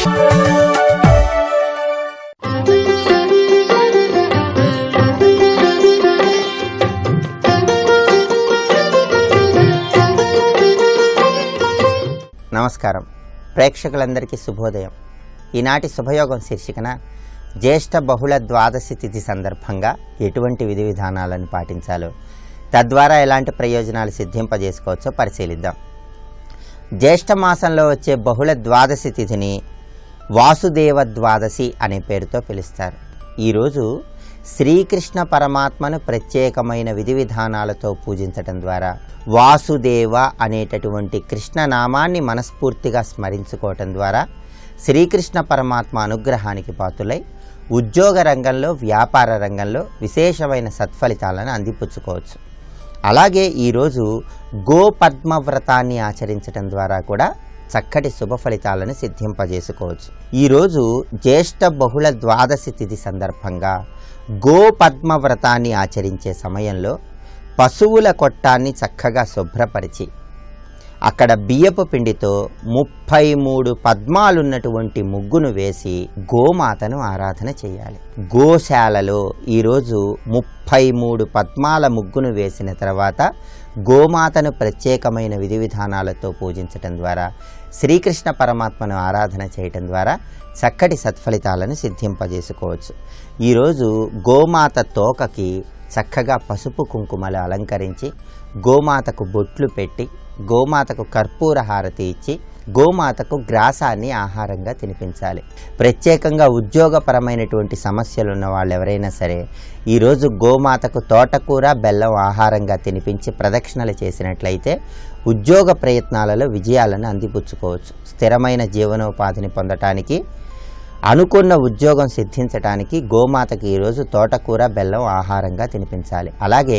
నమస్కారం. ప్రేక్షకులందరికీ శుభోదయం. ఈనాటి శుభయోగం శీర్షికన జ్యేష్ఠ బహుళ ద్వాదశి తిథి సందర్భంగా ఎటువంటి విధి విధానాలను పాటించాలో, తద్వారా ఎలాంటి ప్రయోజనాలు సిద్ధింపజేసుకోవచ్చో పరిశీలిద్దాం. జ్యేష్ఠ మాసంలో వచ్చే బహుళ ద్వాదశి తిథిని వాసుదేవ ద్వాదశి అనే పేరుతో పిలుస్తారు. ఈరోజు శ్రీకృష్ణ పరమాత్మను ప్రత్యేకమైన విధి విధానాలతో పూజించటం ద్వారా వాసుదేవ అనేటటువంటి కృష్ణనామాన్ని మనస్ఫూర్తిగా స్మరించుకోవటం ద్వారా శ్రీకృష్ణ పరమాత్మ అనుగ్రహానికి పాత్రులై ఉద్యోగ రంగంలో, వ్యాపార రంగంలో విశేషమైన సత్ఫలితాలను అందిపుచ్చుకోవచ్చు. అలాగే ఈరోజు గోపద్మవ్రతాన్ని ఆచరించడం ద్వారా కూడా చక్కటి శుభ ఫలితాలను సిద్ధింపజేసుకోవచ్చు. ఈరోజు జ్యేష్ఠ బహుళ ద్వాదశి తిథి సందర్భంగా గోపద్మవ్రతాన్ని ఆచరించే సమయంలో పశువుల కొట్టాన్ని చక్కగా శుభ్రపరిచి అక్కడ బియ్యపు పిండితో 33 పద్మాలున్నటువంటి ముగ్గును వేసి గోమాతను ఆరాధన చేయాలి. గోశాలలో ఈరోజు 33 పద్మాల ముగ్గును వేసిన తర్వాత గోమాతను ప్రత్యేకమైన విధి విధానాలతో పూజించటం ద్వారా, శ్రీకృష్ణ పరమాత్మను ఆరాధన చేయటం ద్వారా చక్కటి సత్ఫలితాలను సిద్ధింపజేసుకోవచ్చు. ఈరోజు గోమాత తోకకి చక్కగా పసుపు కుంకుమలు అలంకరించి, గోమాతకు బొట్లు పెట్టి, గోమాతకు కర్పూర హారతి ఇచ్చి, గోమాతకు గ్రాసాన్ని ఆహారంగా తినిపించాలి. ప్రత్యేకంగా ఉద్యోగపరమైనటువంటి సమస్యలు ఉన్న వాళ్ళు ఎవరైనా సరే ఈరోజు గోమాతకు తోటకూర, బెల్లం ఆహారంగా తినిపించి ప్రదక్షిణలు చేసినట్లయితే ఉద్యోగ ప్రయత్నాలలో విజయాలను అందిపుచ్చుకోవచ్చు. స్థిరమైన జీవనోపాధిని పొందటానికి, అనుకున్న ఉద్యోగం సిద్ధించడానికి గోమాతకి ఈరోజు తోటకూర, బెల్లం ఆహారంగా తినిపించాలి. అలాగే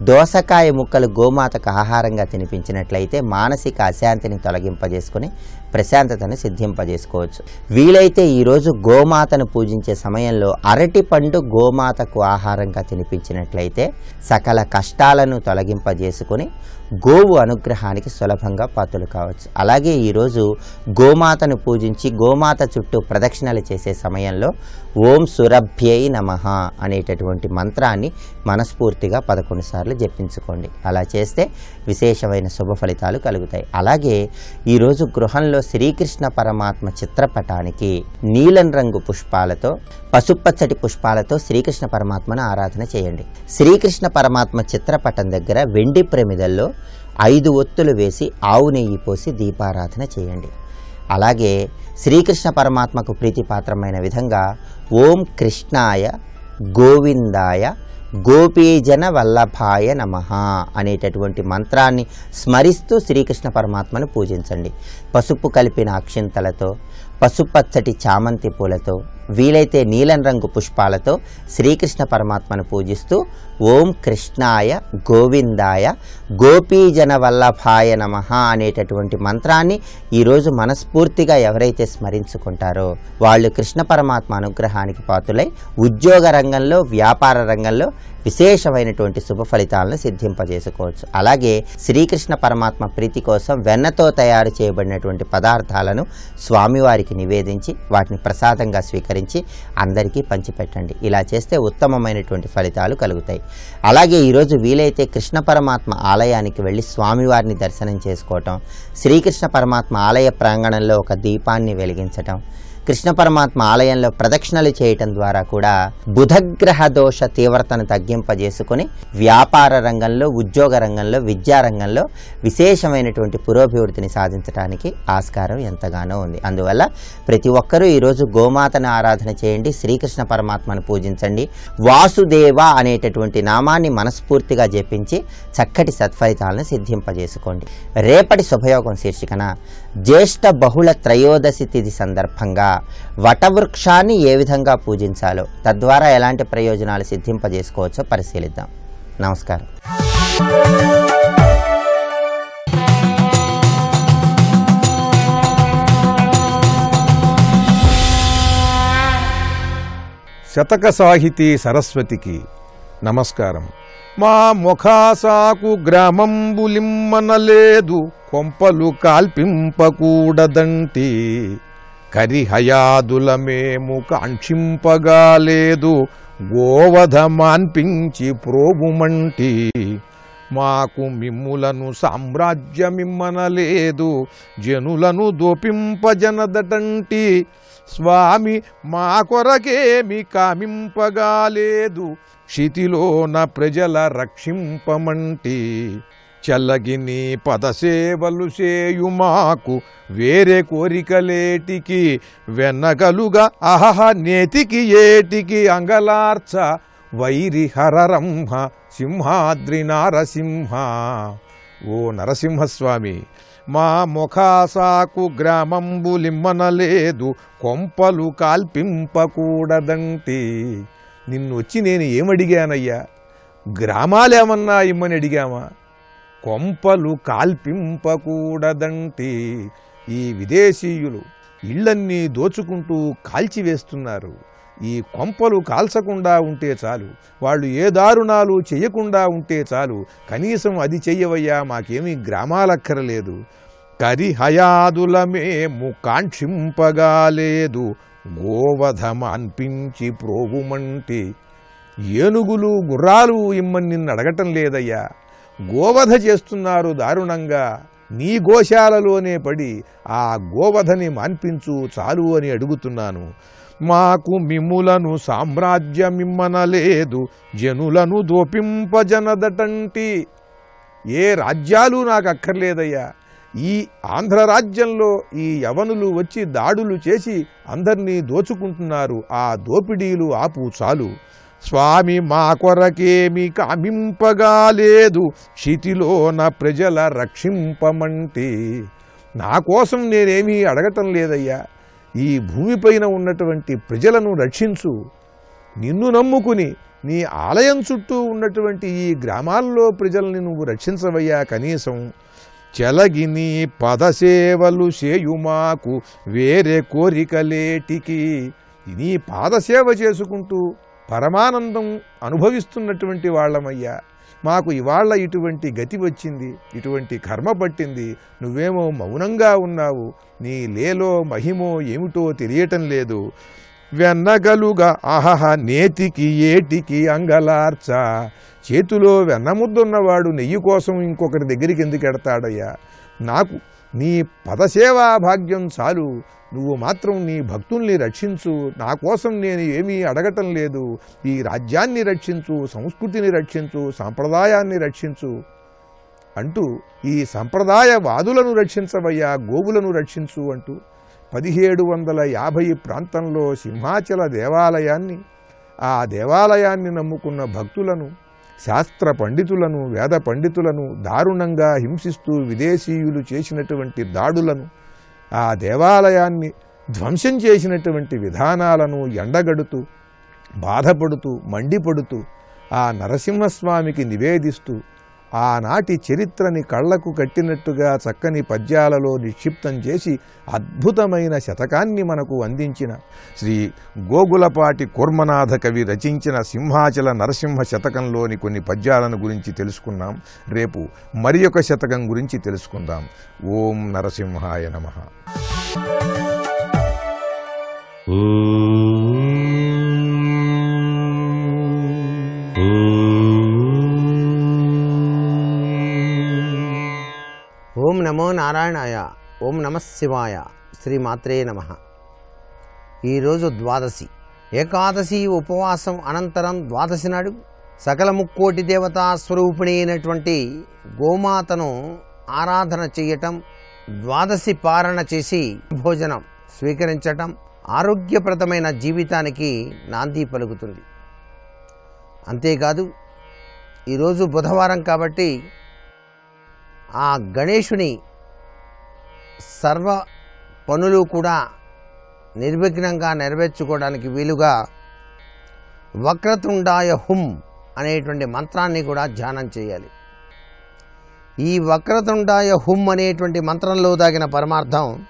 దోసకాయ ముక్కలు గోమాతకు ఆహారంగా తినిపించినట్లయితే మానసిక అశాంతిని తొలగింపజేసుకుని ప్రశాంతతను సిద్ధింపజేసుకోవచ్చు. వీలైతే ఈరోజు గోమాతను పూజించే సమయంలో అరటి పండు గోమాతకు ఆహారంగా తినిపించినట్లయితే సకల కష్టాలను తొలగింపజేసుకుని గోవు అనుగ్రహానికి సులభంగా పాత్రలు కావచ్చు. అలాగే ఈరోజు గోమాతను పూజించి గోమాత చుట్టూ ప్రదక్షిణలు చేసే సమయంలో ఓం సురభ్యై నమః అనేటటువంటి మంత్రాన్ని మనస్ఫూర్తిగా 11 సార్లు జపించుకోండి. అలా చేస్తే విశేషమైన శుభ ఫలితాలు కలుగుతాయి. అలాగే ఈరోజు గృహంలో శ్రీకృష్ణ పరమాత్మ చిత్రపటానికి నీలం రంగు పుష్పాలతో, పసుపచ్చటి పుష్పాలతో శ్రీకృష్ణ పరమాత్మను ఆరాధన చేయండి. శ్రీకృష్ణ పరమాత్మ చిత్రపటం దగ్గర వెండి ప్రమిదల్లో 5 ఒత్తులు వేసి ఆవు నెయ్యి పోసి దీపారాధన చేయండి. అలాగే శ్రీకృష్ణ పరమాత్మకు ప్రీతిపాత్రమైన విధంగా ఓం కృష్ణాయ గోవిందాయ గోపీజన వల్లభాయ నమః అనేటటువంటి మంత్రాన్ని స్మరిస్తూ శ్రీకృష్ణ పరమాత్మను పూజించండి. పసుపు కలిపిన అక్షింతలతో, పసుపచ్చటి చామంతి పూలతో, వీలైతే నీలం రంగు పుష్పాలతో శ్రీకృష్ణ పరమాత్మను పూజిస్తూ ఓం కృష్ణాయ గోవిందాయ గోపీజన వల్లభాయ నమః అనేటటువంటి మంత్రాన్ని ఈరోజు మనస్ఫూర్తిగా ఎవరైతే స్మరించుకుంటారో వాళ్ళు కృష్ణ పరమాత్మ అనుగ్రహానికి పాత్రులై ఉద్యోగ రంగంలో, వ్యాపార రంగంలో విశేషమైనటువంటి శుభ ఫలితాలను సిద్ధింపజేసుకోవచ్చు. అలాగే శ్రీకృష్ణ పరమాత్మ ప్రీతి కోసం వెన్నతో తయారు చేయబడినటువంటి పదార్థాలను స్వామివారికి నివేదించి వాటిని ప్రసాదంగా స్వీకరించి అందరికీ పంచిపెట్టండి. ఇలా చేస్తే ఉత్తమమైనటువంటి ఫలితాలు కలుగుతాయి. అలాగే ఈరోజు వీలైతే కృష్ణ పరమాత్మ ఆలయానికి వెళ్ళి స్వామివారిని దర్శనం చేసుకోవటం, శ్రీకృష్ణ పరమాత్మ ఆలయ ప్రాంగణంలో ఒక దీపాన్ని వెలిగించటం, కృష్ణ పరమాత్మ ఆలయంలో ప్రదక్షిణలు చేయటం ద్వారా కూడా బుధగ్రహ దోష తీవ్రతను తగ్గింపజేసుకుని వ్యాపార రంగంలో, ఉద్యోగ రంగంలో, విద్యా రంగంలో విశేషమైనటువంటి పురోభివృద్ధిని సాధించడానికి ఆస్కారం ఎంతగానో ఉంది. అందువల్ల ప్రతి ఒక్కరూ ఈరోజు గోమాతను ఆరాధన చేయండి, శ్రీకృష్ణ పరమాత్మను పూజించండి, వాసుదేవ అనేటటువంటి నామాన్ని మనస్ఫూర్తిగా జపించి చక్కటి సత్ఫలితాలను సిద్ధింపజేసుకోండి. రేపటి శుభయోగం శీర్షికన జ్యేష్ఠ బహుళ త్రయోదశి తిథి సందర్భంగా వటవృక్షాన్ని ఏ విధంగా పూజించాలో, తద్వారా ఎలాంటి ప్రయోజనాలు సిద్ధింపజేసుకోవచ్చో పరిశీలిద్దాం. నమస్కారం. శతక సాహితీ సరస్వతికి నమస్కారం. మా ముఖాసాకు గ్రామంబులిమ్మనలేదు, కొంపలు కాల్పింపకూడదంటి కరిహయాదులమేము కాంక్షింపగాలేదు గోవధ మాన్పించి ప్రోగుమంటి మాకు మిమ్ములను సామ్రాజ్యమిమ్మనలేదు జనులను దోపింపజనదటంటి స్వామి మా కొరకేమి కామింపగాలేదు క్షితిలోన ప్రజల రక్షింపమంటి చల్లగిని పదసేవలు చేయు మాకు వేరే కోరికలేటికి వెన్నగలుగా అహహ నేతికి ఏటికి అంగలార్చ వైరి హరరంహ సింహాద్రి నారసింహ. ఓ నరసింహస్వామి, మా ముఖాసాకు గ్రామంబులిమ్మనలేదు కొంపలు కాల్పింపకూడదంటి. నిన్నొచ్చి నేను ఏమడిగానయ్యా? గ్రామాలేమన్నా ఇమ్మని అడిగామా? కొంపలు కాల్పింపకూడదంటి. ఈ విదేశీయులు ఇళ్లన్నీ దోచుకుంటూ కాల్చివేస్తున్నారు. ఈ కొంపలు కాల్చకుండా ఉంటే చాలు, వాళ్ళు ఏ దారుణాలు చెయ్యకుండా ఉంటే చాలు. కనీసం అది చెయ్యవయ్యా, మాకేమీ గ్రామాలక్కరలేదు. కరిహయాదులమేము కాంక్షింపగాలేదు గోవధమ అన్పించి ప్రోగుమంటి. ఏనుగులు గుర్రాలు ఇమ్మని నిన్ను అడగటం లేదయ్యా, గోవధ చేస్తున్నారు దారుణంగా. నీ గోశాలలోనే పడి ఆ గోవధని మాన్పించు చాలు అని అడుగుతున్నాను. మాకు మిమ్ములను సామ్రాజ్యమిమ్మనలేదు జనులను దోపింపజనదటంటి. ఏ రాజ్యాలు నాకు అక్కర్లేదయ్యా. ఈ ఆంధ్ర రాజ్యంలో ఈ యవనులు వచ్చి దాడులు చేసి అందరినీ దోచుకుంటున్నారు. ఆ దోపిడీలు ఆపు చాలు. స్వామి మా కొరకేమి కామింపగాలేదు క్షితిలోన ప్రజల రక్షింపమంటి. నా కోసం నేనేమీ అడగటం లేదయ్యా, ఈ భూమిపైన ఉన్నటువంటి ప్రజలను రక్షించు. నిన్ను నమ్ముకుని నీ ఆలయం చుట్టూ ఉన్నటువంటి ఈ గ్రామాల్లో ప్రజల్ని నువ్వు రక్షించవయ్యా కనీసం. చెలగిని పదసేవలు చేయుమాకు వేరే కోరికలేటికి. నీ పాదసేవ చేసుకుంటూ పరమానందం అనుభవిస్తున్నటువంటి వాళ్ళమయ్యా. మాకు ఇవాళ ఇటువంటి గతి వచ్చింది, ఇటువంటి కర్మ పట్టింది. నువ్వేమో మౌనంగా ఉన్నావు. నీ లేలో మహిమో ఏమిటో తెలియటం లేదు. వెన్నగలుగా అహహ నేతికి ఏటికి అంగలార్చ. చేతిలో వెన్నముద్దున్నవాడు నెయ్యి కోసం ఇంకొకరి దగ్గరికి ఎందుకు ఎడతాడయ్యా? నాకు నీ పదసేవా భాగ్యం చాలు. నువ్వు మాత్రం నీ భక్తుల్ని రక్షించు. నా కోసం నేను ఏమీ అడగటం లేదు. ఈ రాజ్యాన్ని రక్షించు, సంస్కృతిని రక్షించు, సాంప్రదాయాన్ని రక్షించు అంటూ ఈ సంప్రదాయవాదులను రక్షించవయ్యా, గోవులను రక్షించు అంటూ 1750 ప్రాంతంలో సింహాచల దేవాలయాన్ని, ఆ దేవాలయాన్ని నమ్ముకున్న భక్తులను, శాస్త్ర పండితులను, వేద పండితులను దారుణంగా హింసిస్తూ విదేశీయులు చేసినటువంటి దాడులను, ఆ దేవాలయాన్ని ధ్వంసం చేసినటువంటి విధానాలను ఎండగడుతూ, బాధపడుతూ, మండిపడుతూ ఆ నరసింహస్వామికి నివేదిస్తూ ఆనాటి చరిత్రని కళ్లకు కట్టినట్టుగా చక్కని పద్యాలలో నిక్షిప్తం చేసి అద్భుతమైన శతకాన్ని మనకు అందించిన శ్రీ గోగులపాటి కూర్మనాథ కవి రచించిన సింహాచల నరసింహ శతకంలోని కొన్ని పద్యాలను గురించి తెలుసుకున్నాం. రేపు మరి ఒక శతకం గురించి తెలుసుకుందాం. ఓం నరసింహాయ నమః. ఓం నమో నారాయణాయ. ఓం నమః శివాయ. శ్రీమాత్రే నమః. ఈరోజు ద్వాదశి. ఏకాదశి ఉపవాసం అనంతరం ద్వాదశి నాడు సకల ముక్కోటి దేవతా స్వరూపిణి అయినటువంటి గోమాతను ఆరాధన చేయటం, ద్వాదశి పారణ చేసి భోజనం స్వీకరించటం ఆరోగ్యప్రదమైన జీవితానికి నాంది పలుకుతుంది. అంతేకాదు ఈరోజు బుధవారం కాబట్టి ఆ గణేశుని సర్వ పనులు కూడా నిర్విఘ్నంగా నెరవేర్చుకోవడానికి వీలుగా వక్రతుండాయ హుం అనేటువంటి మంత్రాన్ని కూడా ధ్యానం చేయాలి. ఈ వక్రతుండాయ హుం అనేటువంటి మంత్రంలో దాగిన పరమార్థం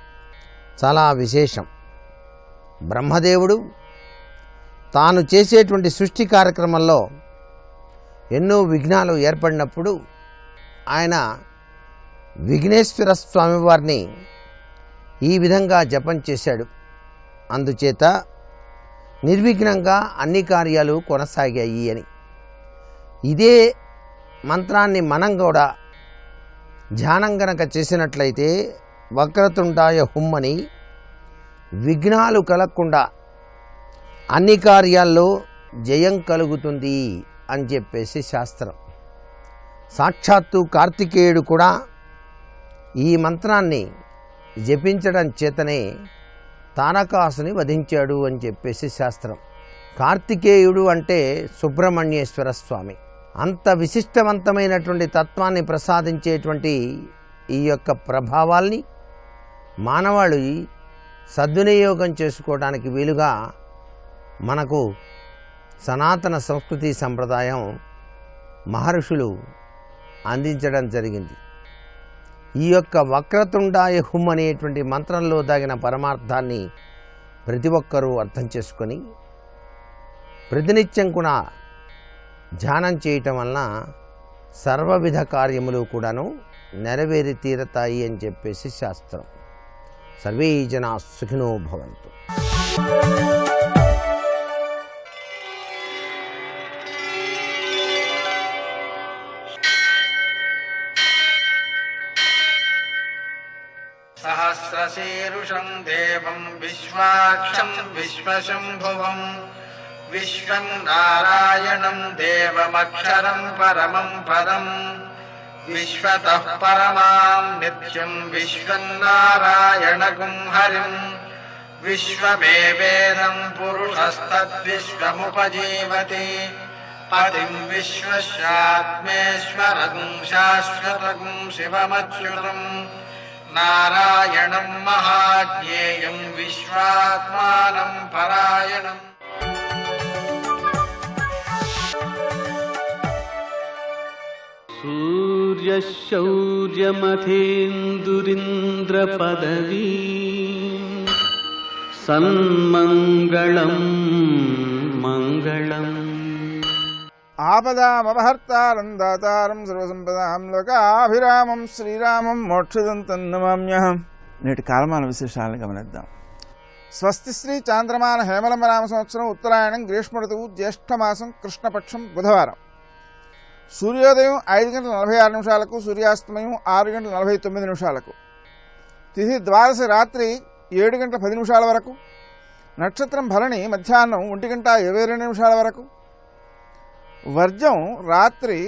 చాలా విశేషం. బ్రహ్మదేవుడు తాను చేసేటువంటి సృష్టి కార్యక్రమంలో ఎన్నో విఘ్నాలు ఏర్పడినప్పుడు ఆయన విఘ్నేశ్వర స్వామివారిని ఈ విధంగా జపం చేశాడు. అందుచేత నిర్విఘ్నంగా అన్ని కార్యాలు కొనసాగాయి అని. ఇదే మంత్రాన్ని మనం కూడా ధ్యానం గనక చేసినట్లయితే వక్రతుండాయ హుమ్ అని విఘ్నాలు కలగకుండా అన్ని కార్యాల్లో జయం కలుగుతుంది అని చెప్పేసి శాస్త్రం. సాక్షాత్తు కార్తికేయుడు కూడా ఈ మంత్రాన్ని జపించడం చేతనే తారకాసుని వధించాడు అని చెప్పేసి శాస్త్రం. కార్తికేయుడు అంటే సుబ్రహ్మణ్యేశ్వర స్వామి. అంత విశిష్టవంతమైనటువంటి తత్వాన్ని ప్రసాదించేటువంటి ఈ యొక్క ప్రభావాల్ని మానవాళి సద్వినియోగం చేసుకోవడానికి వీలుగా మనకు సనాతన సంస్కృతి సంప్రదాయం మహర్షులు అందించడం జరిగింది. ఈ యొక్క వక్రతుండాయ హుమ్ అనేటువంటి మంత్రంలో దాగిన పరమార్థాన్ని ప్రతి ఒక్కరూ అర్థం చేసుకొని ప్రతినిత్యం కూడా ధ్యానం చేయటం వలన సర్వవిధ కార్యములు కూడాను నెరవేరి తీరతాయి అని చెప్పేసి శాస్త్రం. సర్వే జనా సుఖినో భవంతు. సహస్రశీరుషం దేవం విశ్వాక్షం విశ్వశంభువం విశ్వం నారాయణం దేవమక్షరం పరమం పదం విశ్వతః పరమాం నిత్యం విశ్వం నారాయణగుం హరిం విశ్వమేవేదం పురుషస్తద్విశ్వముపజీవతి పతిం విశ్వస్యాత్మేశ్వరం శాశ్వతం శివమచ్యుతం నారాయణం మహాజ్ఞేయం విశ్వాత్మానం పరాయణం. సూర్యశౌర్యమథేందురింద్రపదవీ సన్మంగళం మంగళం. ఆపదామపహర్తారం దాతారం సర్వసంపదాం లోకాభిరామం శ్రీరామం మోక్షదంతం నమామ్యహం. నేటి కాలమాన విశేషాలను గమనిద్దాం. స్వస్తి శ్రీ చాంద్రమాన హేమలంబ నామ సంవత్సరం ఉత్తరాయణం గ్రీష్మ ఋతువు జ్యేష్ఠమాసం కృష్ణపక్షం బుధవారం. సూర్యోదయం 5:46 సూర్యాస్తమయం 6:49. తిథి ద్వాదశి రాత్రి 7:10 వరకు. నక్షత్రం భరణి మధ్యాహ్నం 1:22 వరకు. వర్జం రాత్రి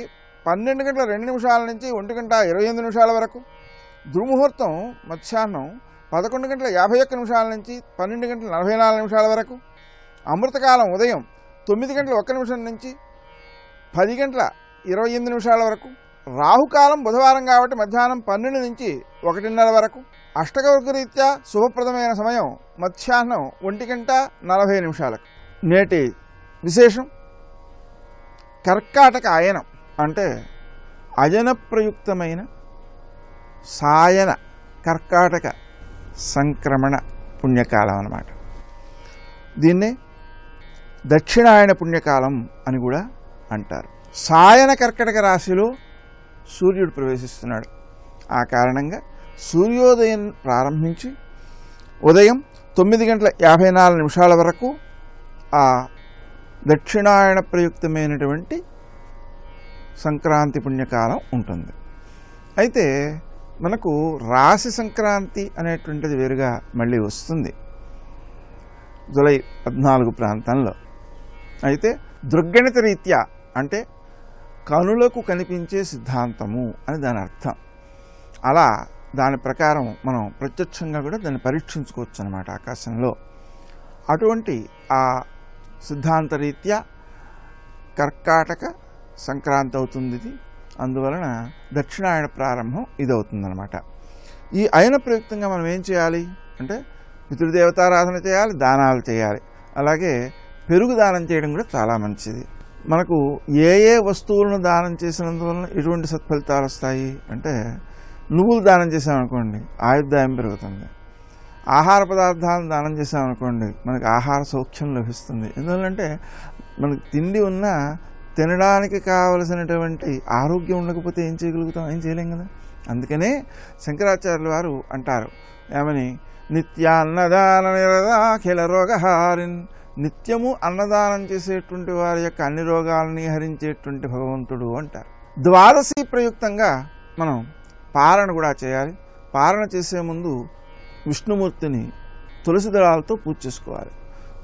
12:02 నుంచి 1:28 వరకు. దుర్ముహూర్తం మధ్యాహ్నం 11:51 నుంచి 12:44 వరకు. అమృతకాలం ఉదయం 9:01 నుంచి 10:28 వరకు. రాహుకాలం బుధవారం కాబట్టి మధ్యాహ్నం 12 నుంచి 1:30 వరకు. అష్టకవర్గరీత్యా శుభప్రదమైన సమయం మధ్యాహ్నం 1:40. నేటి విశేషం కర్కాటక అయనం అంటే అయన ప్రయుక్తమైన సాయన కర్కాటక సంక్రమణ పుణ్యకాలం అన్నమాట. దీన్నే దక్షిణాయన పుణ్యకాలం అని కూడా అంటారు. సాయన కర్కటక రాశిలో సూర్యుడు ప్రవేశిస్తున్నాడు. ఆ కారణంగా సూర్యోదయం ప్రారంభించి ఉదయం 9:54 వరకు ఆ దక్షిణాయన ప్రయుక్తమైనటువంటి సంక్రాంతి పుణ్యకాలం ఉంటుంది. అయితే మనకు రాశి సంక్రాంతి అనేటువంటిది వేరుగా మళ్ళీ వస్తుంది జూలై 14 ప్రాంతంలో. అయితే దృగ్గణిత రీత్యా అంటే కనులకు కనిపించే సిద్ధాంతము అని దాని అర్థం. అలా దాని ప్రకారం మనం ప్రత్యక్షంగా కూడా దాన్ని పరీక్షించుకోవచ్చు అన్నమాట ఆకాశంలో. అటువంటి ఆ సిద్ధాంత రీత్యా కర్కాటక సంక్రాంతి అవుతుంది ఇది. అందువలన దక్షిణాయన ప్రారంభం ఇది అవుతుందన్నమాట. ఈ అయన ప్రయుక్తంగా మనం ఏం చేయాలి అంటే పితృదేవతారాధన చేయాలి, దానాలు చేయాలి. అలాగే పెరుగు దానం చేయడం కూడా చాలా మంచిది. మనకు ఏ ఏ వస్తువులను దానం చేసినందువలన ఎటువంటి సత్ఫలితాలు వస్తాయి అంటే నువ్వులు దానం చేసామనుకోండి ఆయుర్దాయం పెరుగుతుంది. ఆహార పదార్థాలను దానం చేసామనుకోండి మనకు ఆహార సౌఖ్యం లభిస్తుంది. ఎందువల్లంటే మనకు తిండి ఉన్నా తినడానికి కావలసినటువంటి ఆరోగ్యం ఉండకపోతే ఏం చేయగలుగుతాం? ఏం చేయలేం కదా. అందుకనే శంకరాచార్యుల వారు అంటారు ఏమని, నిత్యాన్నదాన నిరదాఖిల రోగహారిన్, నిత్యము అన్నదానం చేసేటువంటి వారి యొక్క అన్ని రోగాలని హరించేటువంటి భగవంతుడు అంటారు. ద్వాదశి ప్రయుక్తంగా మనం పారణ కూడా చేయాలి. పారణ చేసే ముందు విష్ణుమూర్తిని తులసి దళాలతో పూజ చేసుకోవాలి.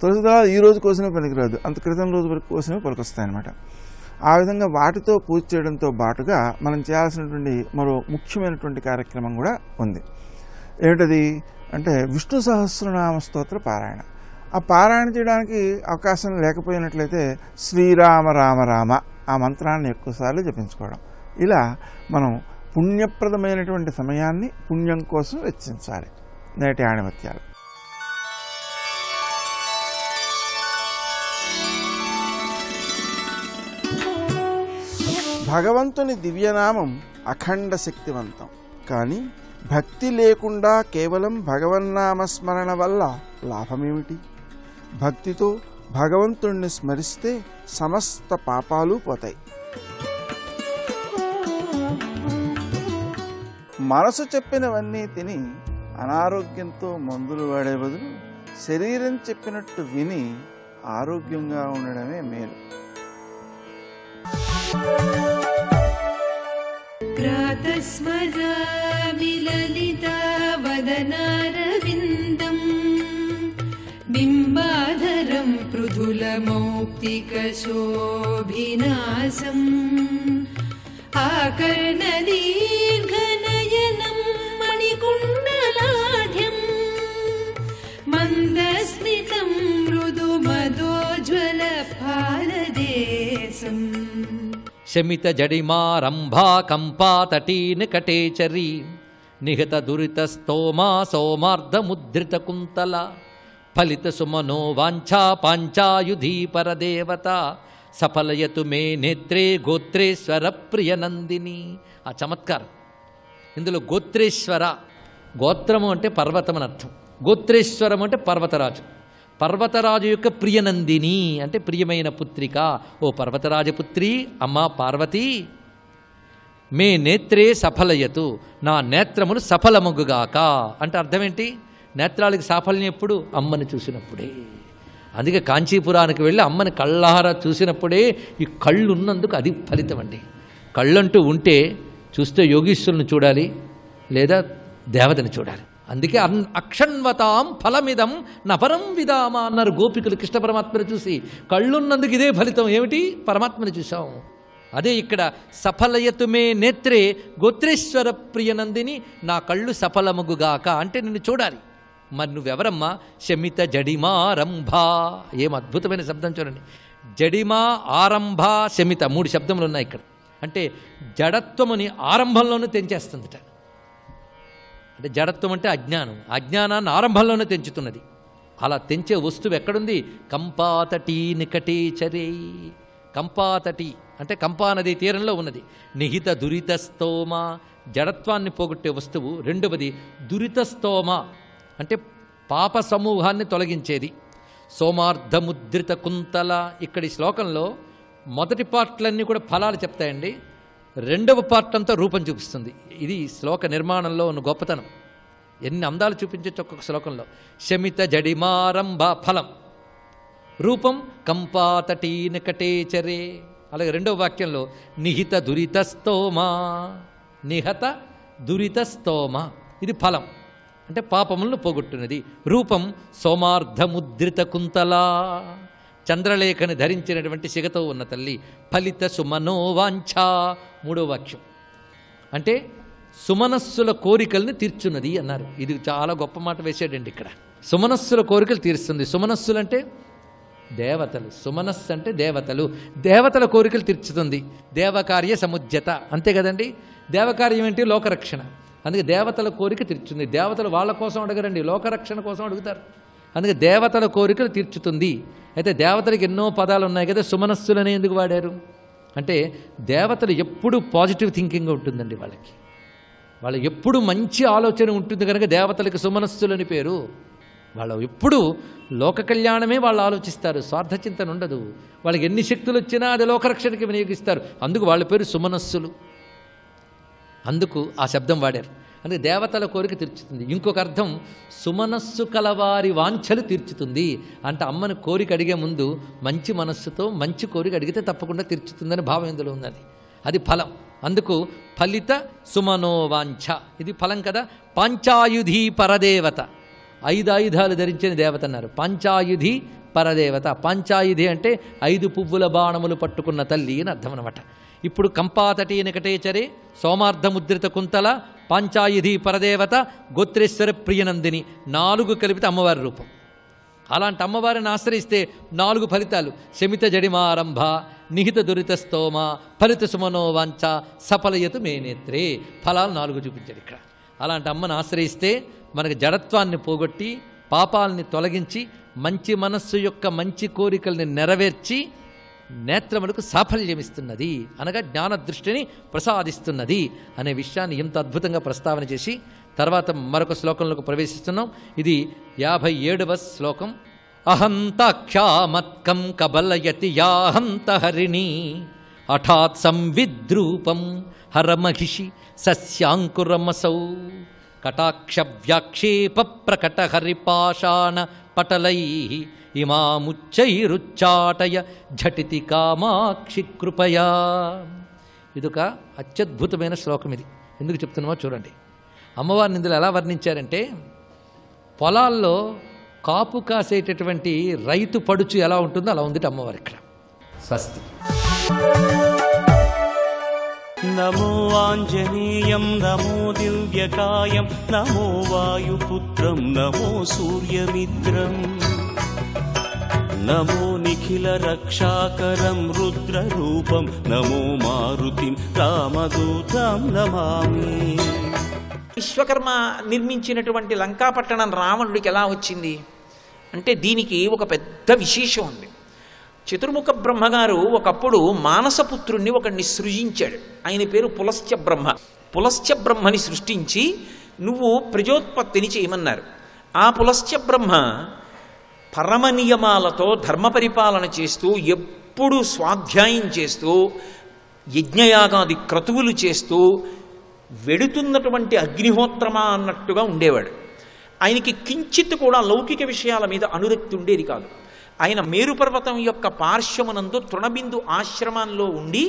తులసి దళాలు ఈ రోజు కోసినవి పనికిరాదు, అంత క్రితం రోజు వరకు కోసినవి పనికొస్తాయన్నమాట. ఆ విధంగా వాటితో పూజ చేయడంతో పాటుగా మనం చేయాల్సినటువంటి మరో ముఖ్యమైనటువంటి కార్యక్రమం కూడా ఉంది. ఏమిటది అంటే విష్ణు సహస్రనామ స్తోత్ర పారాయణ. ఆ పారాయణ చేయడానికి అవకాశం లేకపోయినట్లయితే శ్రీరామ రామ రామ ఆ మంత్రాన్ని ఎక్కువసార్లు జపించుకోవడం. ఇలా మనం పుణ్యప్రదమైనటువంటి సమయాన్ని పుణ్యం కోసం వెచ్చించాలి. నేటి ఆణిమత్యాలు. భగవంతుని దివ్యనామం అఖండ శక్తివంతం. కానీ భక్తి లేకుండా కేవలం భగవన్నామస్మరణ వల్ల లాభమేమిటి? భక్తితో భగవంతుణ్ణి స్మరిస్తే సమస్త పాపాలు పోతాయి. మనసు చెప్పినవన్నీ తిని అనారోగ్యంతో మందులు వాడే బదులు శరీరం చెప్పినట్టు విని ఆరోగ్యంగా ఉండడమే మేలు. ప్రాతస్మరామి లలితావదనారవిందం బింబాధరం పృథులమౌక్తికశోభినాసం ఆకర్ణదీర్ఘనయనం మణికుండలాఢ్యం మందస్మితం మృదుమదోజ్వల పాదదేశం శమిత జడిమారంభా కంపా తటీనికటేచరీ నిహత దురిత స్తోమా సోమార్ధముద్రిత కుంతల ఫలిత సుమనో వాంఛా పాంచాయుధీ పరదేవత సఫలయతు మే నేత్రే గోత్రేశ్వర ప్రియనందిని. ఆ చమత్కారం ఇందులో గోత్రేశ్వర, గోత్రము అంటే పర్వతం అని అర్థం, గోత్రేశ్వరం అంటే పర్వతరాజు. పర్వతరాజు యొక్క ప్రియనందిని అంటే ప్రియమైన పుత్రిక. ఓ పర్వతరాజపుత్రి అమ్మ పార్వతీ, మే నేత్రే సఫలయతు, నా నేత్రములు సఫలమగుగాక అంటే అర్థం ఏంటి? నేత్రాలకి సాఫల్యం ఎప్పుడు? అమ్మని చూసినప్పుడే. అందుకే కాంచీపురానికి వెళ్ళి అమ్మని కళ్ళారా చూసినప్పుడే ఈ కళ్ళు ఉన్నందుకు అది ఫలితం అండి. కళ్ళంటూ ఉంటే చూస్తే యోగీశ్వరుని చూడాలి లేదా దేవతని చూడాలి. అందుకే అక్షణ్వతాం ఫలమిదం నపరం విదామ అన్నారు గోపికలు కృష్ణ పరమాత్మని చూసి. కళ్ళున్నందుకు ఇదే ఫలితం. ఏమిటి? పరమాత్మని చూసాం. అదే ఇక్కడ సఫలయతుమే నేత్రే గోత్రేశ్వర ప్రియనందిని, నా కళ్ళు సఫలముగుగాక అంటే నిన్ను చూడాలి. మరి నువ్వెవరమ్మా? శమిత జడిమా ఆరంభ. ఏం అద్భుతమైన శబ్దం చూడండి. జడిమా ఆరంభ శమిత, 3 శబ్దములు ఉన్నాయి ఇక్కడ. అంటే జడత్వముని ఆరంభంలోనూ తెంచేస్తుందిట. అంటే జడత్వం అంటే అజ్ఞానం, అజ్ఞానాన్ని ఆరంభంలోనే తెంచుతున్నది. అలా తెంచే వస్తువు ఎక్కడుంది? కంపాతటీ నికటేచరే. కంపాతటి అంటే కంపా నది తీరంలో ఉన్నది. నిహిత దురితస్తోమ, జడత్వాన్ని పోగొట్టే వస్తువు. రెండవది దురితస్తోమ అంటే పాప సమూహాన్ని తొలగించేది. సోమార్ధముద్రిత కుంతల. ఇక్కడి శ్లోకంలో మొదటి పార్ట్లన్నీ కూడా ఫలాలు చెప్తాయండి, రెండవ పార్ట్ అంతా రూపం చూపిస్తుంది. ఇది శ్లోక నిర్మాణంలో ఉన్న గొప్పతనం. ఎన్ని అందాలు చూపించవచ్చు ఒక్కొక్క శ్లోకంలో. శమిత జడిమారంభ ఫలం, రూపం కంపాతటీ నికటేచరే. అలాగే రెండవ వాక్యంలో నిహిత దురితస్తోమ, నిహత దురితస్తోమ ఇది ఫలం అంటే పాపములను పోగొట్టున్నది. రూపం సోమార్ధముద్రిత కుంతలా, చంద్రలేఖని ధరించినటువంటి సిగతో ఉన్న తల్లి. ఫలిత సుమనోవాంఛా మూడో వాక్యం అంటే సుమనస్సుల కోరికల్ని తీర్చున్నది అన్నారు. ఇది చాలా గొప్ప మాట వేసాడండి ఇక్కడ. సుమనస్సుల కోరికలు తీరుస్తుంది. సుమనస్సులు అంటే దేవతలు, సుమనస్సు అంటే దేవతలు, దేవతల కోరికలు తీర్చుతుంది. దేవకార్య సముజ్జత అంతే కదండి. దేవకార్యం ఏంటి? లోకరక్షణ. అందుకే దేవతల కోరిక తీర్చుంది. దేవతలు వాళ్ళ కోసం అడగరండి, లోకరక్షణ కోసం అడుగుతారు. అందుకే దేవతల కోరికలు తీర్చుతుంది. అయితే దేవతలకు ఎన్నో పదాలు ఉన్నాయి కదా, సుమనస్సులని ఎందుకు వాడారు అంటే దేవతలు ఎప్పుడూ పాజిటివ్ థింకింగ్ ఉంటుందండి వాళ్ళకి. వాళ్ళకి ఎప్పుడు మంచి ఆలోచన ఉంటుంది కనుక దేవతలకు సుమనస్సులని పేరు. వాళ్ళు ఎప్పుడు లోక కళ్యాణమే వాళ్ళు ఆలోచిస్తారు, స్వార్థ చింతన ఉండదు. వాళ్ళకి ఎన్ని శక్తులు వచ్చినా అది లోకరక్షణకి వినియోగిస్తారు. అందుకు వాళ్ళ పేరు సుమనస్సులు. అందుకు ఆ శబ్దం వాడారు. అందుకే దేవతల కోరిక తీర్చుతుంది. ఇంకొక అర్థం సుమనస్సు కలవారి వాంఛలు తీర్చుతుంది. అంటే అమ్మని కోరిక అడిగే ముందు మంచి మనస్సుతో మంచి కోరిక అడిగితే తప్పకుండా తీర్చుతుందని భావం ఇందులో ఉన్నది. అది ఫలం. అందుకు ఫలిత సుమనోవాంఛ ఇది ఫలం కదా. పాంచాయుధి పరదేవత, 5 ఆయుధాలు ధరించిన దేవత అన్నారు. పాంచాయుధి పరదేవత. పాంచాయుధి అంటే 5 పువ్వుల బాణములు పట్టుకున్న తల్లి అని అర్థం అనమాట. ఇప్పుడు కంపాతటీ నికటేచరే సోమార్ధముద్రిత కుంతల పాంచాయుధి పరదేవత గోత్రేశ్వర ప్రియనందిని 4 కలిపితే అమ్మవారి రూపం. అలాంటి అమ్మవారిని ఆశ్రయిస్తే 4 ఫలితాలు. శమిత జడిమారంభ నిహిత దురిత స్తోమ ఫలిత సుమనోవాంఛ సఫలయతు మేనేత్రే. ఫలాలు 4 చూపించాడు ఇక్కడ. అలాంటి అమ్మను ఆశ్రయిస్తే మనకు జడత్వాన్ని పోగొట్టి పాపాలని తొలగించి మంచి మనస్సు యొక్క మంచి కోరికల్ని నెరవేర్చి నేత్రములకు సాఫల్యమిస్తున్నది, అనగా జ్ఞాన దృష్టిని ప్రసాదిస్తున్నది అనే విషయాన్ని ఎంత అద్భుతంగా ప్రస్తావన చేసి తర్వాత మరొక శ్లోకంలోకి ప్రవేశిస్తున్నాం. ఇది 57వ శ్లోకం. అహంతాఖ్యామత్కం కబలయతి యాహంత హరిణి హఠాత్ సంవిద్రూపం హరమహిషి సస్యాంకురమసౌ కటాక్ష వ్యాక్షేప ప్రకట హరిపాషాణ పటలై ఇమాముచ్చైరుచ్చాటయ ఝటితి కామాక్షి కృపయా. ఇదొక అత్యద్భుతమైన శ్లోకం. ఇది ఎందుకు చెప్తున్నామో చూడండి. అమ్మవారిని ఇందులో ఎలా వర్ణించారంటే, పొలాల్లో కాపు కాసేటటువంటి రైతు పడుచు ఎలా ఉంటుందో అలా ఉంది అమ్మవారి ఇక్కడ. స్వస్తి. నమో ఆంజనేయం నమో దివ్యకాయం నమో వాయుపుత్రం నమో సూర్యమిత్రం నమో నిఖిల రక్షాకరం రుద్రరూపం నమో మారుతిం రామదూతం నమామి. విశ్వకర్మ నిర్మించినటువంటి లంకాపట్టణం రావణుడికి ఎలా వచ్చింది అంటే దీనికి ఒక పెద్ద విశేషం ఉంది. చతుర్ముఖ బ్రహ్మగారు ఒకప్పుడు మానసపుత్రుణ్ణి ఒకడిని సృజించాడు. ఆయన పేరు పులస్త్య బ్రహ్మ. పులస్త్య బ్రహ్మని సృష్టించి నువ్వు ప్రజోత్పత్తిని చేయమన్నారు. ఆ పులస్త్య బ్రహ్మ పరమ నియమాలతో ధర్మ పరిపాలన చేస్తూ ఎప్పుడూ స్వాధ్యాయం చేస్తూ యజ్ఞయాగాది క్రతువులు చేస్తూ వెడుతున్నటువంటి అగ్నిహోత్రమా అన్నట్టుగా ఉండేవాడు. ఆయనకి కించిత్ కూడా లౌకిక విషయాల మీద అనురక్తి ఉండేది కాదు. ఆయన మేరుపర్వతం యొక్క పార్శ్వమునందు తృణబిందు ఆశ్రమంలో ఉండి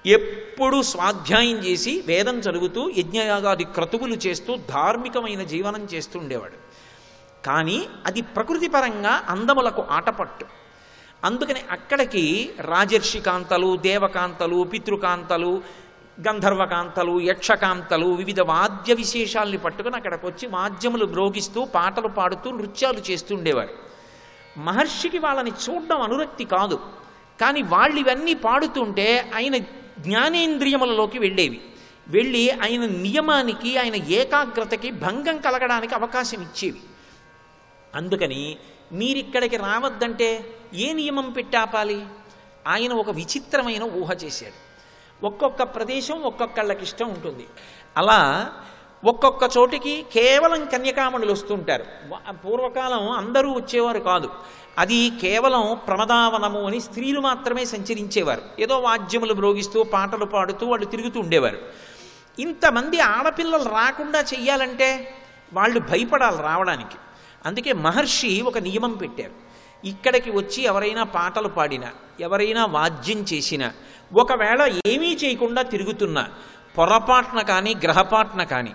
ఎప్పుడూ స్వాధ్యాయం చేసి వేదం చదువుతూ యజ్ఞయాగాది క్రతువులు చేస్తూ ధార్మికమైన జీవనం చేస్తూ ఉండేవాడు. కానీ అది ప్రకృతిపరంగా అందములకు ఆటపట్టు. అందుకని అక్కడికి రాజర్షికాంతలు, దేవకాంతలు, పితృకాంతలు, గంధర్వకాంతలు, యక్షకాంతలు వివిధ వాద్య విశేషాల్ని పట్టుకుని అక్కడికి వచ్చి వాద్యములు మ్రోగిస్తూ పాటలు పాడుతూ నృత్యాలు చేస్తూ ఉండేవారు. మహర్షికి వాళ్ళని చూడడం అనురక్తి కాదు. కానీ వాళ్ళు ఇవన్నీ పాడుతుంటే ఆయన జ్ఞానేంద్రియములలోకి వెళ్ళి ఆయన నియమానికి, ఆయన ఏకాగ్రతకి భంగం కలగడానికి అవకాశం ఇచ్చేవి. అందుకని మీరిక్కడికి రావద్దంటే ఏ నియమం పెట్టాపాలి? ఆయన ఒక విచిత్రమైన ఊహ చేశాడు. ఒక్కొక్క ప్రదేశం ఒక్కొక్కళ్ళకి ఇష్టం ఉంటుంది. అలా ఒక్కొక్క చోటికి కేవలం కన్యకామణులు వస్తుంటారు. పూర్వకాలం అందరూ వచ్చేవారు కాదు. అది కేవలం ప్రమదావనము అని స్త్రీలు మాత్రమే సంచరించేవారు. ఏదో వాద్యములు మ్రోగిస్తూ పాటలు పాడుతూ వాళ్ళు తిరుగుతూ ఉండేవారు. ఇంతమంది ఆడపిల్లలు రాకుండా చెయ్యాలంటే వాళ్ళు భయపడాలి రావడానికి. అందుకే మహర్షి ఒక నియమం పెట్టారు. ఇక్కడికి వచ్చి ఎవరైనా పాటలు పాడినా, ఎవరైనా వాద్యం చేసినా, ఒకవేళ ఏమీ చేయకుండా తిరుగుతున్నా పొరపాటున కానీ గ్రహపాటున కానీ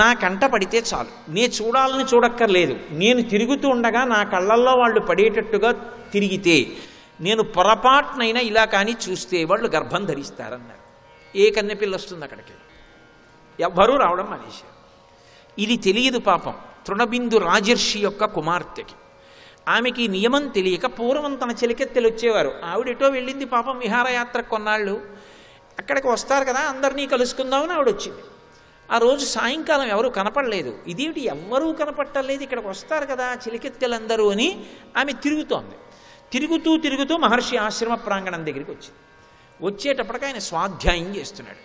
నా కంట పడితే చాలు, నేను చూడాలని చూడక్కర్లేదు, నేను తిరుగుతూ ఉండగా నా కళ్ళల్లో వాళ్ళు పడేటట్టుగా తిరిగితే, నేను పొరపాటునైనా ఇలా కానీ చూస్తే వాళ్ళు గర్భం ధరిస్తారన్నారు. ఏ కన్నెపిల్ల వస్తుంది అక్కడికి? ఎవ్వరూ రావడం మానేశారు. ఇది తెలియదు పాపం తృణబిందు రాజర్షి యొక్క కుమార్తెకి. ఆమెకి నియమం తెలియక పూర్వం తన చెలికెత్తెలు వచ్చేవారు. ఆవిడెటో వెళ్ళింది పాపం విహారయాత్ర కొన్నాళ్ళు. అక్కడికి వస్తారు కదా, అందరినీ కలుసుకుందామని ఆవిడ వచ్చింది. ఆ రోజు సాయంకాలం ఎవరూ కనపడలేదు. ఇదేమిటి ఎవ్వరూ కనపట్టలేదు, ఇక్కడికి వస్తారు కదా చెలికెత్తెలందరూ అని ఆమె తిరుగుతోంది. తిరుగుతూ మహర్షి ఆశ్రమ ప్రాంగణం దగ్గరికి వచ్చింది. వచ్చేటప్పటికి ఆయన స్వాధ్యాయం చేస్తున్నాడు.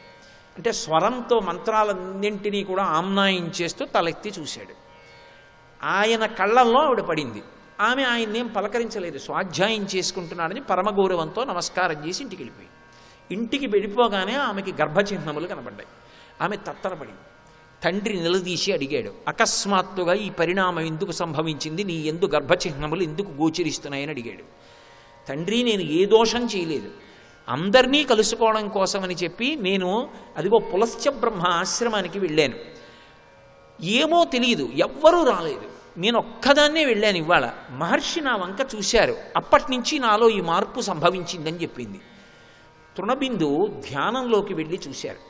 అంటే స్వరంతో మంత్రాలన్నింటినీ కూడా ఆమ్నాయం చేస్తూ తలెత్తి చూశాడు. ఆయన కళ్ళల్లో ఆవిడ పడింది. ఆమె ఆయన్నేం పలకరించలేదు, స్వాధ్యాయం చేసుకుంటున్నాడని పరమగౌరవంతో నమస్కారం చేసి ఇంటికి వెళ్ళిపోయింది. ఇంటికి వెళ్ళిపోగానే ఆమెకి గర్భచిహ్నములు కనబడ్డాయి. ఆమె తత్తరపడింది. తండ్రి నిలదీసి అడిగాడు, అకస్మాత్తుగా ఈ పరిణామం ఎందుకు సంభవించింది, నీ ఎందు గర్భచిహ్నములు ఎందుకు గోచరిస్తున్నాయని అడిగాడు. తండ్రి, నేను ఏ దోషం చేయలేదు, అందరినీ కలుసుకోవడం కోసమని చెప్పి నేను అదిగో పులస్త్య బ్రహ్మ ఆశ్రమానికి వెళ్ళాను. ఏమో తెలియదు, ఎవ్వరూ రాలేదు, నేను ఒక్కదాన్నే వెళ్ళాను. ఇవాళ మహర్షి నా వంక చూశారు, అప్పటి నుంచి నాలో ఈ మార్పు సంభవించిందని చెప్పింది. తృణబిందు ధ్యానంలోకి వెళ్ళి చూశారు.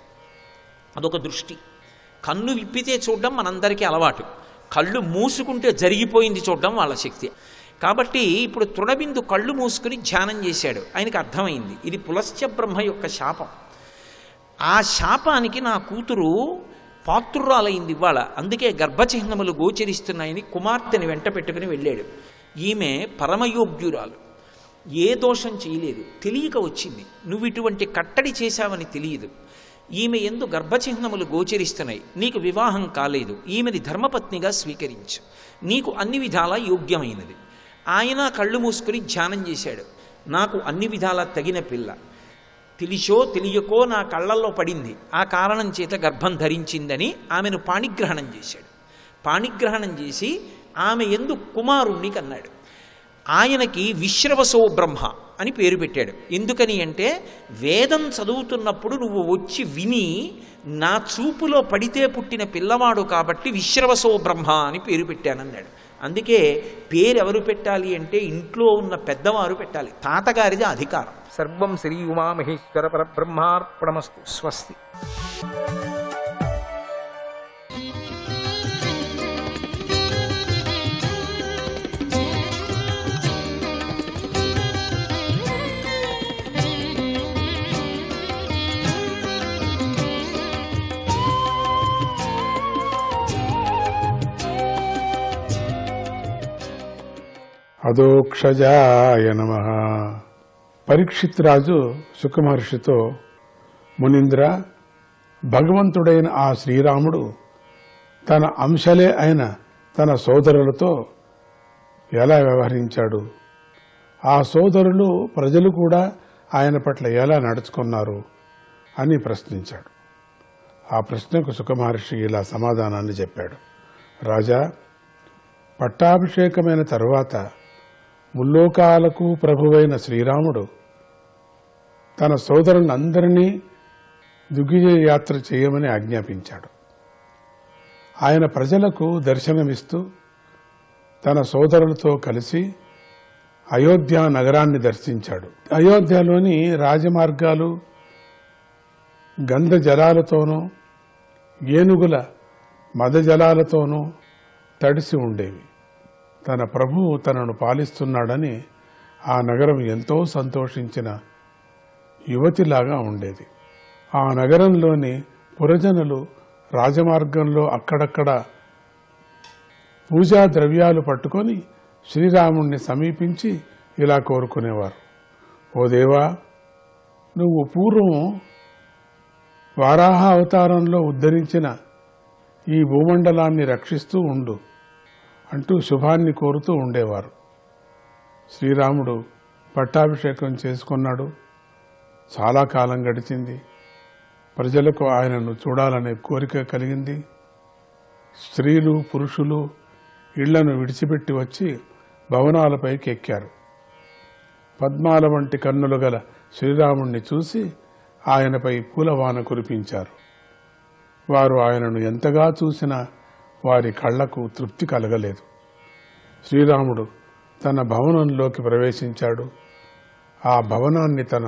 అదొక దృష్టి. కన్ను విప్పితే చూడడం మనందరికీ అలవాటు, కళ్ళు మూసుకుంటే జరిగిపోయింది చూడడం వాళ్ళ శక్తి. కాబట్టి ఇప్పుడు తృణబిందు కళ్ళు మూసుకుని ధ్యానం చేశాడు. ఆయనకు అర్థమైంది ఇది పులస్త్య బ్రహ్మ యొక్క శాపం. ఆ శాపానికి నా కూతురు పాత్రురాలైంది ఇవాళ, అందుకే గర్భచిహ్నములు గోచరిస్తున్నాయని కుమార్తెని వెంట పెట్టుకుని వెళ్ళాడు. ఈమె పరమయోగ్యురాలు, ఏ దోషం చేయలేదు, తెలియక వచ్చింది, నువ్వు ఇటువంటి కట్టడి చేశావని తెలియదు. ఈమె ఎందు గర్భచిహ్నములు గోచరిస్తున్నాయి, నీకు వివాహం కాలేదు, ఈమెని ధర్మపత్నిగా స్వీకరించు, నీకు అన్ని విధాలా యోగ్యమైనది. ఆయన కళ్ళు మూసుకుని ధ్యానం చేశాడు. నాకు అన్ని విధాలా తగిన పిల్ల, తెలిసో తెలియకో నా కళ్ళల్లో పడింది, ఆ కారణం చేత గర్భం ధరించిందని ఆమెను పాణిగ్రహణం చేశాడు. పాణిగ్రహణం చేసి ఆమె ఎందు కుమారుణ్ణి కన్నాడు. ఆయనకి విశ్రవసో బ్రహ్మ అని పేరు పెట్టాడు. ఎందుకని అంటే వేదం చదువుతున్నప్పుడు నువ్వు వచ్చి విని నా చూపులో పడితే పుట్టిన పిల్లవాడు కాబట్టి విశ్రవసో బ్రహ్మ అని పేరు పెట్టానన్నాడు. అందుకే పేరు ఎవరు పెట్టాలి అంటే ఇంట్లో ఉన్న పెద్దవారు పెట్టాలి, తాతగారిది అధికారం. సర్వం శ్రీ ఉమామహేశ్వర పరబ్రహ్మార్పణమస్తు. స్వస్తి. అదోక్షజాయ నమః. పరీక్షిత్ రాజు శుకమహర్షితో, మునీంద్ర, భగవంతుడైన ఆ శ్రీరాముడు తన అంశలే అయిన తన సోదరులతో ఎలా వ్యవహరించాడు, ఆ సోదరులు ప్రజలు కూడా ఆయన పట్ల ఎలా నడుచుకున్నారు అని ప్రశ్నించాడు. ఆ ప్రశ్నకు శుకమహర్షి ఇలా సమాధానాన్ని చెప్పాడు. రాజా, పట్టాభిషేకమైన తరువాత ముల్లోకాలకు ప్రభువైన శ్రీరాముడు తన సోదరులందరినీ దిగ్విజయ యాత్ర చేయమని ఆజ్ఞాపించాడు. ఆయన ప్రజలకు దర్శనమిస్తూ తన సోదరులతో కలిసి అయోధ్య నగరాన్ని దర్శించాడు. అయోధ్యలోని రాజమార్గాలు గంధ జలాలతోనూ ఏనుగుల మద జలాలతోనూ తడిసి ఉండేవి. తన ప్రభువు తనను పాలిస్తున్నాడని ఆ నగరం ఎంతో సంతోషించిన యువతిలాగా ఉండేది. ఆ నగరంలోని పురజనులు రాజమార్గంలో అక్కడక్కడ పూజా ద్రవ్యాలు పట్టుకొని శ్రీరాముణ్ణి సమీపించి ఇలా కోరుకునేవారు. ఓ దేవా, నువ్వు పూర్వం వారాహ అవతారంలో ఉద్ధరించిన ఈ భూమండలాన్ని రక్షిస్తూ ఉండు అంటూ శుభాన్ని కోరుతూ ఉండేవారు. శ్రీరాముడు పట్టాభిషేకం చేసుకున్నాడు. చాలా కాలం గడిచింది. ప్రజలకు ఆయనను చూడాలనే కోరిక కలిగింది. స్త్రీలు పురుషులు ఇళ్లను విడిచిపెట్టి వచ్చి భవనాలపైకి ఎక్కారు. పద్మాల వంటి కన్నులు గల శ్రీరాముణ్ణి చూసి ఆయనపై పూలవాన కురిపించారు. వారు ఆయనను ఎంతగా చూసినా వారి కళ్లకు తృప్తి కలగలేదు. శ్రీరాముడు తన భవనంలోకి ప్రవేశించాడు. ఆ భవనాన్ని తన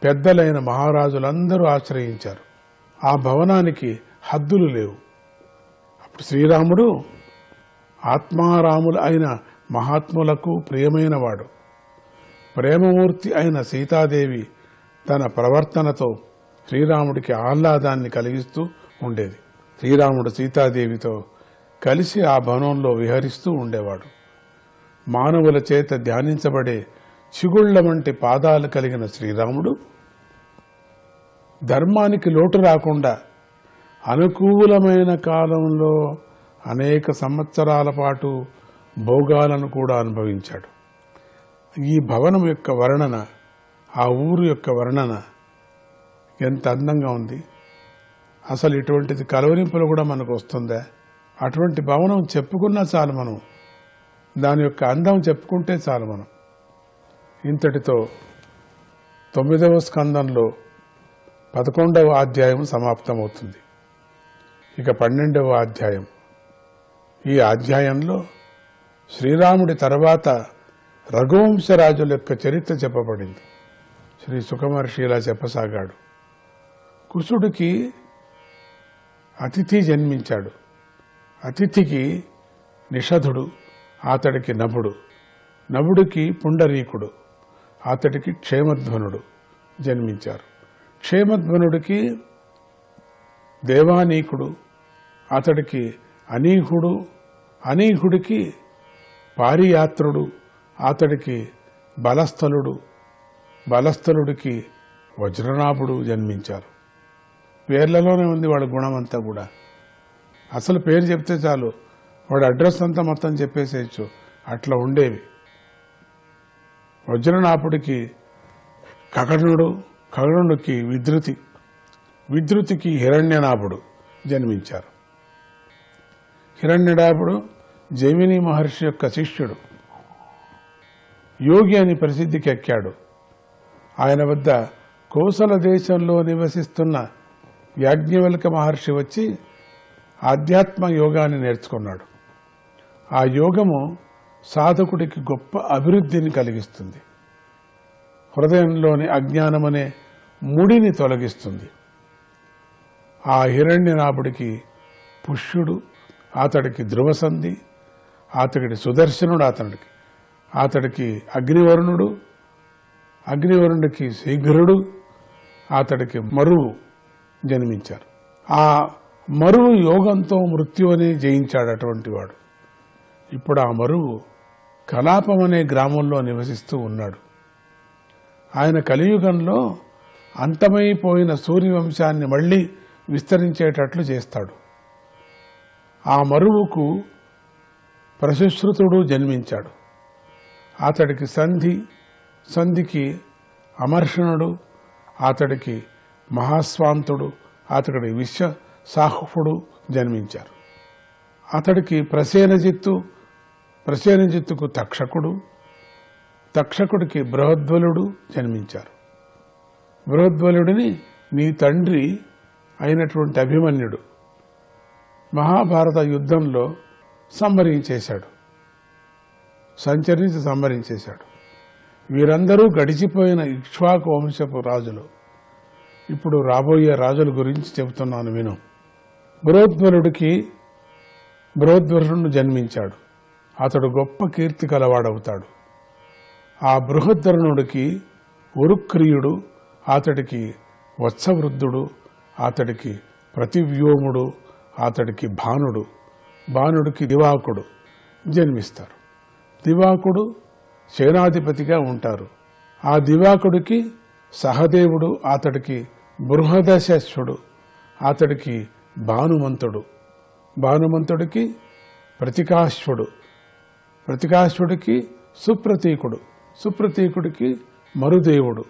పెద్దలైన మహారాజులందరూ ఆశ్రయించారు. ఆ భవనానికి హద్దులు లేవు. అప్పుడు శ్రీరాముడు ఆత్మారాములు అయిన మహాత్ములకు ప్రియమైనవాడు. ప్రేమమూర్తి అయిన సీతాదేవి తన ప్రవర్తనతో శ్రీరాముడికి ఆహ్లాదాన్ని కలిగిస్తూ ఉండేది. శ్రీరాముడు సీతాదేవితో కలిసి ఆ భవనంలో విహరిస్తూ ఉండేవాడు. మానవుల చేత ధ్యానించబడే చిగుళ్ల వంటి పాదాలు కలిగిన శ్రీరాముడు ధర్మానికి లోటు రాకుండా అనుకూలమైన కాలంలో అనేక సంవత్సరాల పాటు భోగాలను కూడా అనుభవించాడు. ఈ భవనం యొక్క వర్ణన, ఆ ఊరు యొక్క వర్ణన ఎంత అందంగా ఉంది. అసలు ఇటువంటిది కలవరింపులు కూడా మనకు వస్తుందా? అటువంటి భవనం చెప్పుకున్నా చాలు, మనం దాని యొక్క అందం చెప్పుకుంటే చాలు. మనం ఇంతటితో 9వ స్కందంలో 11వ అధ్యాయం సమాప్తమవుతుంది. ఇక 12వ అధ్యాయం. ఈ అధ్యాయంలో శ్రీరాముడి తర్వాత రఘువంశరాజుల యొక్క చరిత్ర చెప్పబడింది. శ్రీ సుఖమహర్షి ఇలా చెప్పసాగాడు. కుశుడికి అతిథి జన్మించాడు. అతిథికి నిషధుడు, అతడికి నభుడు, నభుడికి పుండరీకుడు, అతడికి క్షేమధ్వనుడు జన్మించారు. క్షేమధ్వనుడికి దేవానీకుడు, అతడికి అనీహుడు, అనీహుడికి పారియాత్రుడు, అతడికి బలస్థలుడు, బలస్థలుడికి వజ్రనాభుడు జన్మించారు. పేర్లలోనే ఉంది వాడి గుణమంతా కూడా. అసలు పేరు చెప్తే చాలు వాడి అడ్రస్ అంతా మొత్తం చెప్పేసేయచ్చు, అట్లా ఉండేవి. వజ్రనాభుడికి కకర్ణుడు, కకర్ణుడికి విద్రుతి, విద్రుతికి హిరణ్యనాభుడు జన్మించారు. హిరణ్యనాభుడు జైమిని మహర్షి యొక్క శిష్యుడు, యోగి అని ప్రసిద్ధికి ఎక్కాడు. ఆయన వద్ద కోసల దేశంలో నివసిస్తున్న యాజ్ఞవల్క మహర్షి వచ్చి ఆధ్యాత్మ యోగాన్ని నేర్చుకున్నాడు. ఆ యోగము సాధకుడికి గొప్ప అభివృద్ధిని కలిగిస్తుంది. హృదయంలోని అజ్ఞానమనే ముడిని తొలగిస్తుంది. ఆ హిరణ్యనాభుడికి పుష్యుడు, అతడికి ధ్రువసంధి, అతడికి సుదర్శనుడు, అతడికి అగ్నివరుణుడు, అగ్నివరుణుడికి శీఘ్రుడు, అతడికి మరువు జన్మించారు. ఆ మరువు యోగంతో మృత్యువుని జయించాడు అటువంటి వాడు. ఇప్పుడు ఆ మరువు కలాపం అనే గ్రామంలో నివసిస్తూ ఉన్నాడు. ఆయన కలియుగంలో అంతమైపోయిన సూర్యవంశాన్ని మళ్లీ విస్తరించేటట్లు చేస్తాడు. ఆ మరువుకు ప్రశుశ్రుతుడు జన్మించాడు. అతడికి సంధి, సంధికి అమర్షణుడు, అతడికి మహాస్వాంతుడు, అతడికి విశ్వసాహుడు జన్మించారు. అతడికి ప్రసేనజిత్తు, ప్రసేనజిత్తుకు తక్షకుడు, తక్షకుడికి బృహద్వలుడు జన్మించారు. బృహద్వలుడిని నీ తండ్రి అయినటువంటి అభిమన్యుడు మహాభారత యుద్ధంలో సంహరించేశాడు, సంచరించి సంహరించేశాడు. వీరందరూ గడిచిపోయిన ఇక్ష్వాకు వంశపు రాజులు. ఇప్పుడు రాబోయే రాజుల గురించి చెబుతున్నాను విను. బృహద్వలుడికి బృహద్వరుడు జన్మించాడు. అతడు గొప్ప కీర్తి కలవాడవుతాడు. ఆ బృహద్వరుణుడికి ఉరుక్రియుడు, అతడికి వత్సవృద్ధుడు, అతడికి ప్రతివ్యోముడు, అతడికి భానుడు, భానుడికి దివాకుడు జన్మిస్తారు. దివాకుడు సేనాధిపతిగా ఉంటారు. ఆ దివాకుడికి సహదేవుడు, అతడికి బృహదశస్సుడు, అతడికి భానుమంతుడు, భానుమంతుడికి ప్రతికాశ్వుడు, ప్రతికాశ్వుడికి సుప్రతీకుడు, సుప్రతీకుడికి మరుదేవుడు,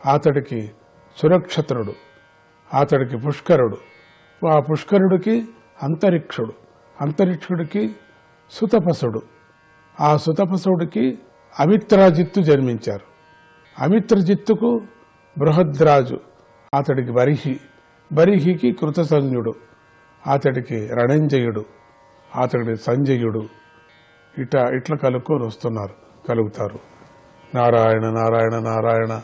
అతడికి సురక్షత్రుడు, అతడికి పుష్కరుడు, ఆ పుష్కరుడికి అంతరిక్షుడు, అంతరిక్షుడికి సుతపసుడు, ఆ సుతపసుడికి అమిత్రజిత్తు జన్మించారు. అమిత్రజిత్తుకు బృహద్రాజు, అతడికి బరిహి, బరిహికి కృతసంజ్ఞుడు, అతడికి రణంజయుడు, అతడి సంజయుడు. ఇట్లా కలుపుకొని వస్తున్నారు, కలుగుతారు. నారాయణ నారాయణ నారాయణ.